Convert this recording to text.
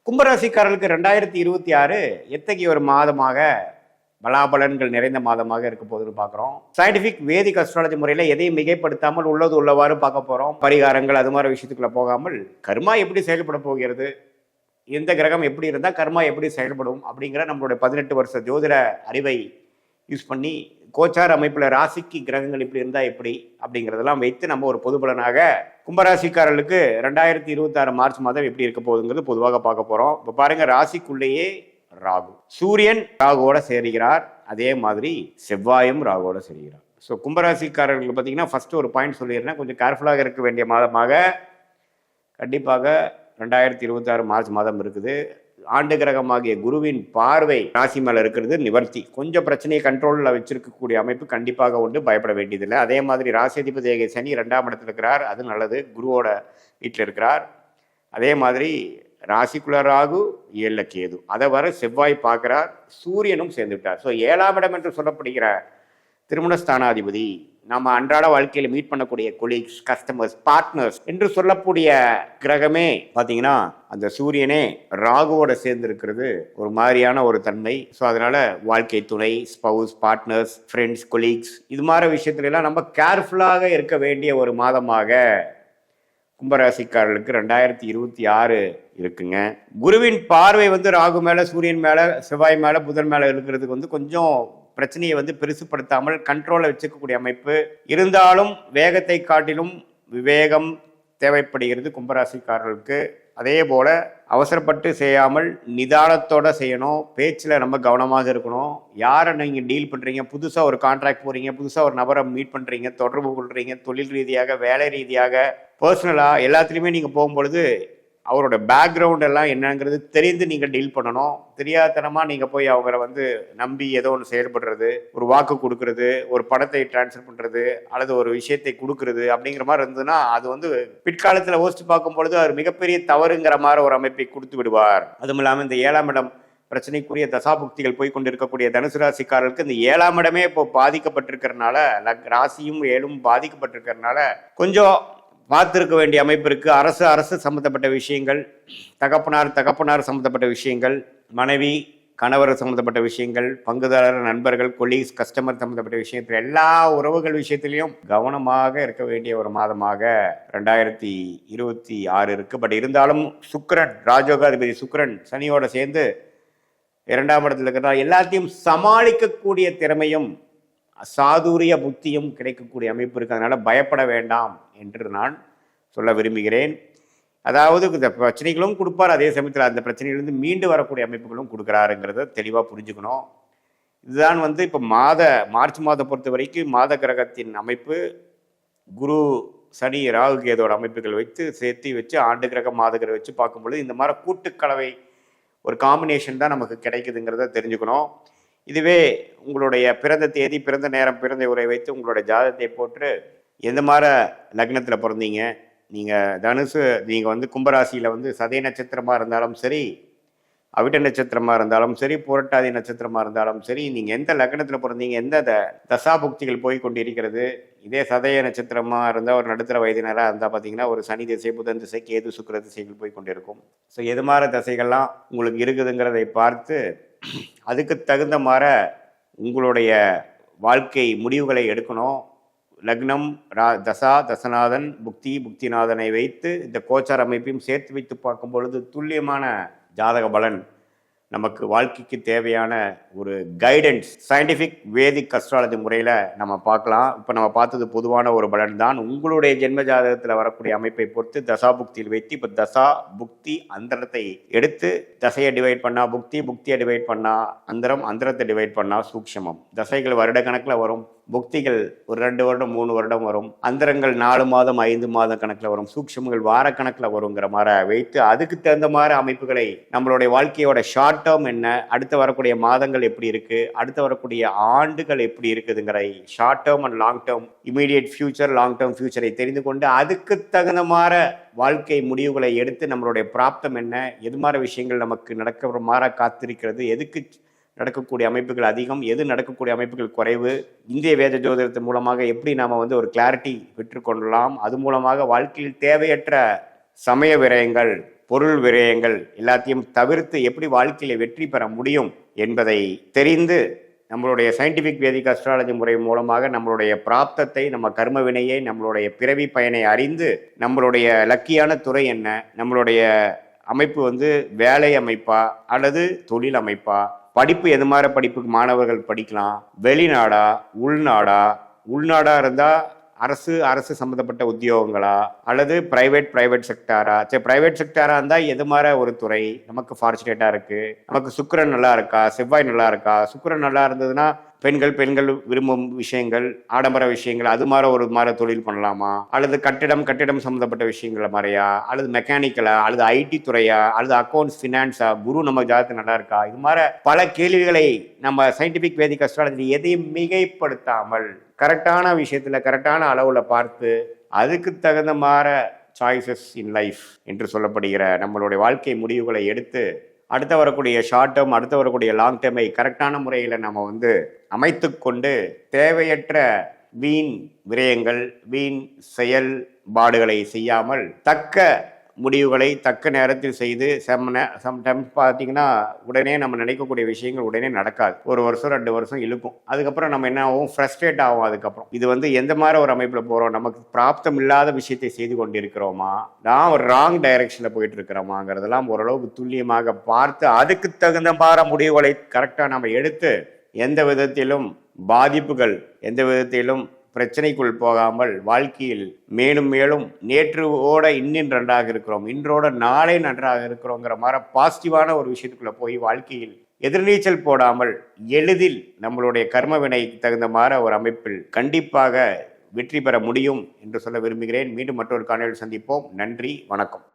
கும்பராசிக்காரர்களுக்கு 2026 எத்தகைய ஒரு மாதமாக பலாபலன்கள் நிறைந்த மாதமாக இருக்க போகுதுன்னு பார்க்குறோம். சயின்டிஃபிக் வேதிக் அஸ்ட்ராலஜி முறையில் எதையும் மிகைப்படுத்தாமல் உள்ளது உள்ளவாறு பார்க்க போகிறோம். பரிகாரங்கள் அது மாதிரி விஷயத்துக்குள்ள போகாமல் கர்மா எப்படி செயல்பட போகிறது, எந்த கிரகம் எப்படி இருந்தால் கர்மா எப்படி செயல்படும் அப்படிங்கிற நம்மளுடைய 18 வருஷ ஜோதிட அறிவை யூஸ் பண்ணி கோச்சார அமைப்பில் ராசிக்கு கிரகங்கள் இப்படி இருந்தால் எப்படி அப்படிங்கிறதெல்லாம் வைத்து நம்ம ஒரு பொது பலனாக கும்பராசிக்காரர்களுக்கு 2026 மார்ச் மாதம் எப்படி இருக்க போகுதுங்கிறது பொதுவாக பார்க்க போகிறோம். இப்போ பாருங்கள், ராசிக்குள்ளேயே ராகு, சூரியன் ராகுவோட சேருகிறார், அதே மாதிரி செவ்வாயும் ராகுவோட சேருகிறார். ஸோ கும்பராசிக்காரர்களுக்கு பார்த்தீங்கன்னா ஃபஸ்ட்டு ஒரு பாயிண்ட் சொல்லிடுறேன், கொஞ்சம் கேர்ஃபுல்லாக இருக்க வேண்டிய மாதமாக கண்டிப்பாக 2026 மார்ச் மாதம் இருக்குது. ஆண்டு கிரகமாகிய குருவின் பார்வை ராசி மேலே இருக்கிறது நிவர்த்தி. கொஞ்சம் பிரச்சனையை கண்ட்ரோலில் வச்சிருக்கக்கூடிய அமைப்பு கண்டிப்பாக உண்டு, பயப்பட வேண்டியதில்லை. அதே மாதிரி ராசிதிபதி சனி 2ஆம் இடத்துல இருக்கிறார், அது நல்லது, குருவோட வீட்டில் இருக்கிறார். அதே மாதிரி ராசிக்குள்ள ராகு 7 கேது, அதை வர செவ்வாய் பார்க்கிறார், சூரியனும் சேர்ந்து விட்டார். ஸோ 7ஆம் இடம் என்று சொல்லப்படுகிற திருமணஸ்தானாதிபதி நம்ம அன்றாட வாழ்க்கையில் மீட் பண்ணக்கூடிய கொலீக்ஸ், கஸ்டமர்ஸ், பார்ட்னர்ஸ் என்று சொல்லக்கூடிய கிரகமே பார்த்தீங்கன்னா அந்த சூரியனே ராகுவோட சேர்ந்து இருக்கிறது ஒரு மாதிரியான ஒரு தன்மை. ஸோ அதனால வாழ்க்கை துணை, ஸ்பவுஸ், பார்ட்னர்ஸ், ஃப்ரெண்ட்ஸ், கொலீக்ஸ் இது மாதிரி விஷயத்துலலாம் நம்ம கேர்ஃபுல்லாக இருக்க வேண்டிய ஒரு மாதமாக கும்பராசிக்காரர்களுக்கு 2026 இருக்குங்க. குருவின் பார்வை ராகு மேலே, சூரியன் மேலே, செவ்வாய் மேலே, புதன் மேலே இருக்கிறதுக்கு கொஞ்சம் பிரச்சனையை பெருசுப்படுத்தாமல் கண்ட்ரோலை வச்சுக்கக்கூடிய அமைப்பு இருந்தாலும் வேகத்தை காட்டிலும் விவேகம் தேவைப்படுகிறது கும்பராசிக்காரர்களுக்கு. அதே போல் அவசரப்பட்டு செய்யாமல் நிதானத்தோடு செய்யணும். பேச்சில் ரொம்ப கவனமாக இருக்கணும். யாரை நீங்கள் டீல் பண்ணுறீங்க, புதுசாக ஒரு கான்ட்ராக்ட் போகிறீங்க, புதுசாக ஒரு நபரை மீட் பண்ணுறீங்க, தொடர்பு கொள்கிறீங்க, தொழில் ரீதியாக, வேலை ரீதியாக, பர்சனலாக எல்லாத்துலேயுமே நீங்கள் போகும்பொழுது அவரோட பேக்ரவுண்ட் எல்லாம் என்னங்கிறது தெரிந்து நீங்கள் டீல் பண்ணணும். தெரியாதனமாக நீங்கள் போய் அவங்கள நம்பி ஏதோ ஒன்று செயல்படுறது, ஒரு வாக்கு கொடுக்கறது, ஒரு பணத்தை டிரான்ஸ்ஃபர் பண்ணுறது அல்லது ஒரு விஷயத்தை கொடுக்கறது அப்படிங்கிற மாதிரி இருந்ததுன்னா அது பிற்காலத்தில் யோசித்து பார்க்கும்பொழுது அவர் மிகப்பெரிய தவறுங்கிற மாதிரி ஒரு அமைப்பை கொடுத்து விடுவார். அதுவும் இல்லாமல் இந்த 7ஆம் இடம் பிரச்சனைக்குரிய தசாபுக்திகள் போய் கொண்டிருக்கக்கூடிய தனுசு ராசிக்காரர்களுக்கு இந்த 7ஆம் இடமே இப்போ பாதிக்கப்பட்டிருக்கிறதுனால, ராசியும் 7ம் பாதிக்கப்பட்டிருக்கிறதுனால கொஞ்சம் பார்த்துருக்க வேண்டிய அமைப்பு இருக்குது. அரசு சம்மந்தப்பட்ட விஷயங்கள், தகப்பனார் சம்மந்தப்பட்ட விஷயங்கள், மனைவி கணவர் சம்மந்தப்பட்ட விஷயங்கள், பங்குதாரர், நண்பர்கள், கொலீக்ஸ், கஸ்டமர் சம்மந்தப்பட்ட விஷயத்தில் எல்லா உறவுகள் விஷயத்திலையும் கவனமாக இருக்க வேண்டிய ஒரு மாதமாக 2026 இருக்குது. பட் இருந்தாலும் சுக்கிரன், ராஜயோகாதிபதி சுக்கிரன் சனியோட சேர்ந்து 2ஆம் இடத்துல இருக்கிறதா எல்லாத்தையும் சமாளிக்கக்கூடிய திறமையும் சாதுரிய புத்தியும் கிடைக்கக்கூடிய அமைப்பு இருக்குது. அதனால் பயப்பட வேண்டாம் என்று நான் சொல்ல விரும்புகிறேன். அதாவது இந்த பிரச்சனைகளும் கொடுப்பார், அதே சமயத்தில் அந்த பிரச்சனையிலிருந்து மீண்டு வரக்கூடிய அமைப்புகளும் கொடுக்குறாருங்கிறத தெளிவாக புரிஞ்சுக்கணும். இதுதான் இப்போ மார்ச் மாதம் பொறுத்த வரைக்கும் மாத கிரகத்தின் அமைப்பு. குரு, சனி, ராகு, கேதோட அமைப்புகள் சேர்த்து வச்சு ஆண்டு கிரகம், மாத கிரகம் வச்சு பார்க்கும்பொழுது இந்த மாதிரி கூட்டுக்கலவை ஒரு காம்பினேஷன் தான் நமக்கு கிடைக்குதுங்கிறத தெரிஞ்சுக்கணும். இதுவே உங்களுடைய பிறந்த தேதி, பிறந்த நேரம், பிறந்த உரை வைத்து உங்களுடைய ஜாதகத்தை போட்டு எந்த மாதிரி லக்னத்தில் பிறந்தீங்க, நீங்கள் தனுசு, நீங்கள் கும்பராசியில் சதய நட்சத்திரமாக இருந்தாலும் சரி, அவிட்ட நட்சத்திரமாக இருந்தாலும் சரி, புரட்டாதி நட்சத்திரமாக இருந்தாலும் சரி, நீங்கள் எந்த லக்னத்தில் பிறந்தீங்க, எந்த தசாபுக்திகள் போய் கொண்டிருக்கிறது. இதே சதய நட்சத்திரமாக இருந்தால் ஒரு நடுத்தர வயதினராக இருந்தால் பார்த்தீங்கன்னா ஒரு சனி திசை, புதன் திசை, கேது, சுக்கிர திசைகள் போய் கொண்டிருக்கும். ஸோ எது மாதிரி தசைகள்லாம் உங்களுக்கு இருக்குதுங்கிறதை பார்த்து அதுக்கு தகுந்த மாதிரி உங்களுடைய வாழ்க்கை முடிவுகளை எடுக்கணும். லக்னம், தசநாதன், புக்திநாதனை வைத்து இந்த கோச்சார அமைப்பையும் சேர்த்து வைத்து பார்க்கும் பொழுது துல்லியமான ஜாதக பலன் நமக்கு வாழ்க்கைக்கு தேவையான ஒரு கைடன்ஸ் சயின்டிஃபிக் வேதிக் அஸ்ட்ராலஜி முறையில் நம்ம பார்க்கலாம். இப்போ நம்ம பார்த்தது பொதுவான ஒரு பலன் தான். உங்களுடைய ஜென்ம ஜாதகத்தில் வரக்கூடிய அமைப்பை பொறுத்து தசாபுக்தியில் வைத்து இப்போ தசா புக்தி அந்தரத்தை எடுத்து தசையை டிவைட் பண்ணால் புக்தியை டிவைட் பண்ணால் அந்தரத்தை டிவைட் பண்ணால் சூக்ஷமம். தசைகள் வருட கணக்கில் வரும், புக்திகள் ஒரு 2 வருடம் 3 வருடம் வரும், அந்தரங்கள் 4 மாதம் 5 மாதம் கணக்கில் வரும், சூக்ஷமங்கள் வாரக்கணக்கில் வருங்கிற மாதிரி வைத்து அதுக்கு தகுந்த மாதிரி அமைப்புகளை நம்மளுடைய வாழ்க்கையோட ஷார்ட் டேர்ம் என்ன, அடுத்து வரக்கூடிய மாதங்கள் எப்படி இருக்கு, அடுத்து வரக்கூடிய ஆண்டுகள் எப்படி இருக்குதுங்கிற short term and long term, immediate future, long term ஃபியூச்சரை தெரிந்து கொண்டு அதுக்கு தகுந்த மாதிரி வாழ்க்கை முடிவுகளை எடுத்து நம்மளுடைய பிராப்தம் என்ன, எது மாதிரி விஷயங்கள் நமக்கு நடக்கிற மாதிரி காத்திருக்கிறது, எதுக்கு நடக்கக்கூடிய அமைப்புகள் அதிகம், எது நடக்கக்கூடிய அமைப்புகள் குறைவு, இந்திய வேத ஜோதிடத்தின் மூலமாக எப்படி நாம் ஒரு கிளாரிட்டி பெற்றுக்கொள்ளலாம், அது மூலமாக வாழ்க்கையில் தேவையற்ற சமய விரயங்கள் பொருள் விரயங்கள் எல்லாத்தையும் தவிர்த்து எப்படி வாழ்க்கையில வெற்றி பெற முடியும் என்பதை தெரிந்து நம்மளுடைய சயின்டிஃபிக் வேதிக் அஸ்ட்ராலஜி முறை மூலமாக நம்மளுடைய பிராப்தத்தை, நம்ம கர்ம வினையை, நம்மளுடைய பிறவி பயனை அறிந்து நம்மளுடைய லக்கியான துறை என்ன, நம்மளுடைய அமைப்பு வேலை அமைப்பா அல்லது தொழில் அமைப்பா, படிப்பு எது மாதிரி படிப்புக்கு மாணவர்கள் படிக்கலாம், வெளிநாடா உள்நாடா இருந்தால் அரசு சம்மந்தப்பட்ட உத்தியோகங்களா அல்லது பிரைவேட் செக்டாரா? சரி, பிரைவேட் செக்டாரா இருந்தால் எது மாதிரி ஒரு துறை நமக்கு ஃபார்ச்சுனேட்டாக இருக்குது? நமக்கு சுக்கிரன் நல்லா இருக்கா, செவ்வாய் நல்லா இருக்கா? சுக்கிரன் நல்லா இருந்ததுன்னா பெண்கள் விரும்பும் விஷயங்கள், ஆடம்பர விஷயங்கள், அது மாதிரி ஒரு மாதிரி தொழில் பண்ணலாமா? அல்லது கட்டிடம் சம்மந்தப்பட்ட விஷயங்கள மாதிரியா, அல்லது மெக்கானிக்கலா, அல்லது ஐடி துறையா, அல்லது அக்கௌண்ட்ஸ் ஃபினான்ஸா? குரு நம்ம ஜாதகத்தில் நல்லா இருக்கா? இது மாதிரி பல கேள்விகளை நம்ம சயின்டிஃபிக் வேதிக் அஸ்ட்ராலஜி எதையும் மிகைப்படுத்தாமல் கரெக்டான விஷயத்தில் கரெக்டான அளவில் பார்த்து அதுக்கு தகுந்த மாதிரி சாய்ஸஸ் இன் லைஃப் என்று சொல்லப்படுகிற நம்மளுடைய வாழ்க்கை முடிவுகளை எடுத்து அடுத்த வரக்கூடிய ஷார்ட் டேர்ம், அடுத்த வரக்கூடிய லாங் டேர்மை கரெக்டான முறையில் நம்ம அமைத்து கொண்டு தேவையற்ற வீண் விரயங்கள், வீண் செயல்பாடுகளை செய்யாமல் தக்க முடிவுகளை தக்க நேரத்தில் செய்து சம்டைம்ஸ் பார்த்தீங்கன்னா உடனே நம்ம நினைக்கக்கூடிய விஷயங்கள் உடனே நடக்காது. 1 வருஷம் 2 வருஷம் இழுக்கும். அதுக்கப்புறம் நம்ம என்ன ஆகும், ஃப்ரஸ்ட்ரேட் ஆகும். அதுக்கப்புறம் இது எந்த மாதிரி ஒரு அமைப்பில் போகிறோம், நமக்கு பிராப்தம் இல்லாத விஷயத்தை செய்து கொண்டிருக்கிறோமா, நான் ஒரு ராங் டைரக்ஷனில் போயிட்டு இருக்கிறோமாங்கிறதெல்லாம் ஓரளவுக்கு துல்லியமாக பார்த்து அதுக்கு தகுந்த மாதிரி முடிவுகளை கரெக்டாக நம்ம எடுத்து எந்த விதத்திலும் பாதிப்புகள், எந்த விதத்திலும் பிரச்சனைக்குள் போகாமல் வாழ்க்கையில் மேலும் மேலும் நேற்றுவோட இன்னும் நன்றாக இருக்கிறோம், இன்றோட நாளை நன்றாக இருக்கிறோங்கிற மாதிரி பாசிட்டிவான ஒரு விஷயத்துக்குள்ள போய் வாழ்க்கையில் எதிர்நீச்சல் போடாமல் எளிதில் நம்மளுடைய கர்ம வினைக்கு தகுந்த மாதிரி ஒரு அமைப்பில் கண்டிப்பாக வெற்றி பெற முடியும் என்று சொல்ல விரும்புகிறேன். மீண்டும் மற்றொரு காணொளியில் சந்திப்போம். நன்றி, வணக்கம்.